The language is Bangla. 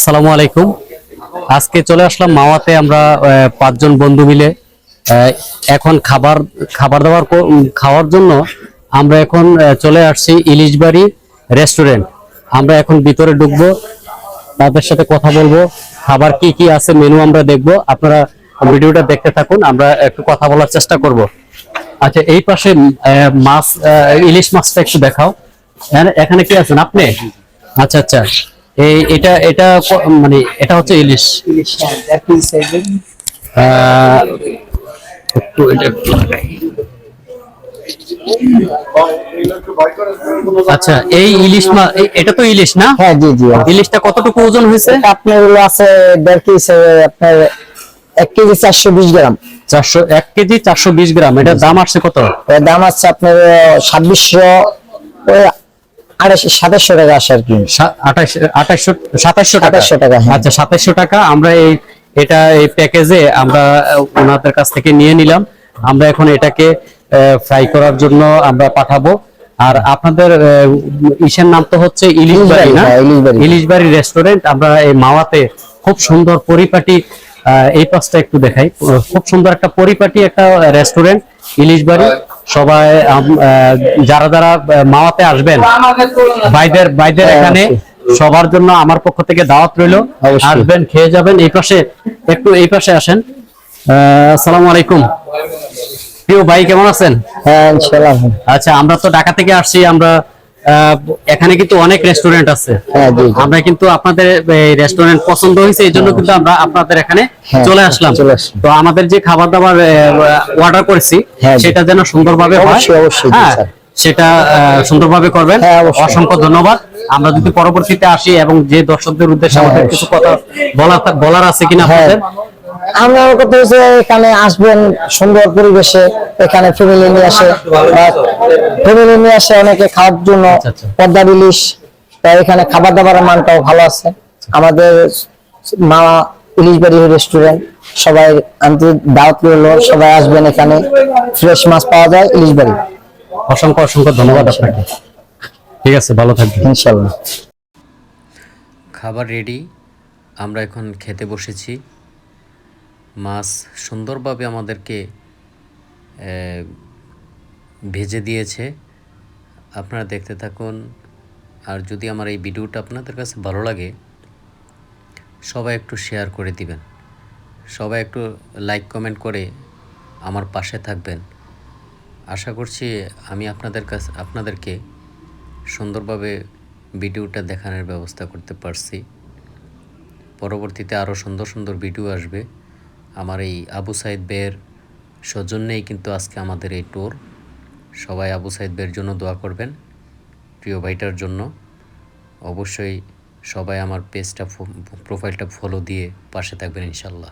আসসালামু আলাইকুম। আজকে চলে আসলাম মাওয়াতে। আমরা পাঁচজন বন্ধু মিলে এখন খাবার খাবার দাবার খাওয়ার জন্য আমরা এখন চলে আসছি ইলিশবাড়ি রেস্টুরেন্ট। আমরা এখন ভিতরে ঢুকবো, তাদের সাথে কথা বলবো, খাবার কি কি আছে মেনু আমরা দেখবো। আপনারা ভিডিওটা দেখতে থাকুন, আমরা একটু কথা বলার চেষ্টা করব। আচ্ছা, এই পাশে মাছ, ইলিশ মাছটা একটু দেখাও। এখানে কি আছেন আপনি? আচ্ছা আচ্ছা, এই এটা এটা মানে এটা হচ্ছে ইলিশ। আহ, একটু লাগাই। আচ্ছা, এই ইলিশ মাছ, এটা তো ইলিশ না? হ্যাঁ, জি জি। ইলিশটা কতটুকু ওজন হয়েছে? আপনার হলো আছে 1.5 কেজি, আপনার 1 কেজি 420 গ্রাম। 1 কেজি 420 গ্রাম। এটার দাম আসছে কত? এর দাম আছে আপনার 2600, ওই 2700 টাকা আসে আর কি। 2700 টাকা। 2700 টাকা, হ্যাঁ। আচ্ছা, 2700 টাকা। আমরা এই প্যাকেজে আমরা ওনাদের কাছ থেকে নিয়ে নিলাম। আমরা এখন এটাকে ফ্রাই করার জন্য আমরা পাঠাবো। আর আপনাদের ইসের নাম তো হচ্ছে ইলিশবাড়ি, না? হ্যাঁ, ইলিশবাড়ি। ইলিশবাড়ি রেস্টুরেন্ট। আমরা এই মাওয়াতে খুব সুন্দর পরিপাটি, এই পাশটা একটু দেখাই। খুব সুন্দর একটা পরিপাটি একটা রেস্টুরেন্ট ইলিশবাড়ি। সবাই যারা যারা মাওয়াতে আসবেন, বাইদের এখানে সবার জন্য আমার পক্ষ থেকে দাওয়াত রইল। অবশ্যই। আসবেন, খেয়ে যাবেন। এই পাশে আসেন। আসসালামু আলাইকুম প্রিয় ভাই, কেমন আছেন? হ্যাঁ, ইনশাআল্লাহ। আচ্ছা, আমরা তো ঢাকা থেকে আসছি। আমরা এখানে কিন্তু অনেক রেস্টুরেন্ট আছে। হ্যাঁ, জি জি। আমরা কিন্তু আপনাদের এই রেস্টুরেন্ট পছন্দ হয়েছে, এই জন্য কিন্তু আমরা আপনাদের এখানে হ্যাঁ, চলে আসলাম। তো আমাদের যে খাবার দাবার অর্ডার করেছি, হ্যাঁ, জি। সেটা যেন সুন্দরভাবে হয়। অবশ্যই, অবশ্যই, জি, হ্যাঁ, স্যার। সেটা সুন্দরভাবে করবেন। হ্যাঁ, অবশ্যই। অসংখ্য ধন্যবাদ। আমরা যদি পরবর্তীতে আসি এবং যে দর্শকদের উদ্দেশ্যে হ্যাঁ, আমাদের কিছু কথা বলার আছে কিনা হ্যাঁ। আপনাদের? আমরা কথা হচ্ছে এখানে আসবেন সুন্দর পরিবেশে, এখানে ফ্যামিলি নিয়ে আসে অনেকে খাওয়ার জন্য। আচ্ছা, আচ্ছা। পদ্মার ইলিশ, তাই এখানে খাবার দাবারের মানটাও ভালো আছে। আমাদের মা ইলিশবাড়ি রেস্টুরেন্ট, সবাই আন্তরিক দাওয়াত রইল, সবাই আসবেন। এখানে ফ্রেশ মাছ পাওয়া যায় ইলিশবাড়ি। অসংখ্য অসংখ্য ধন্যবাদ আপনাকে। ঠিক আছে, ভালো থাকবেন ইনশাল্লাহ। খাবার রেডি, আমরা এখন খেতে বসেছি। মাছ সুন্দরভাবে আমাদেরকে ভেজে দিয়েছে। আপনারা দেখতে থাকুন। আর যদি আমার এই ভিডিওটা আপনাদের কাছে ভালো লাগে, সবাই একটু শেয়ার করে দিবেন, সবাই একটু লাইক কমেন্ট করে আমার পাশে থাকবেন। আশা করছি আমি আপনাদেরকে সুন্দরভাবে ভিডিওটা দেখানোর ব্যবস্থা করতে পারছি। পরবর্তীতে আরও সুন্দর সুন্দর ভিডিও আসবে। আমার এই আবু সাইদ বের সৌজন্যেই কিন্তু আজকে আমাদের এই ট্যুর। সবাই আবু সাইদ বের জন্য দোয়া করবেন, প্রিয় ভাইটার জন্য। অবশ্যই সবাই আমার পেজটা, প্রোফাইলটা ফলো দিয়ে পাশে থাকবেন ইনশাল্লাহ।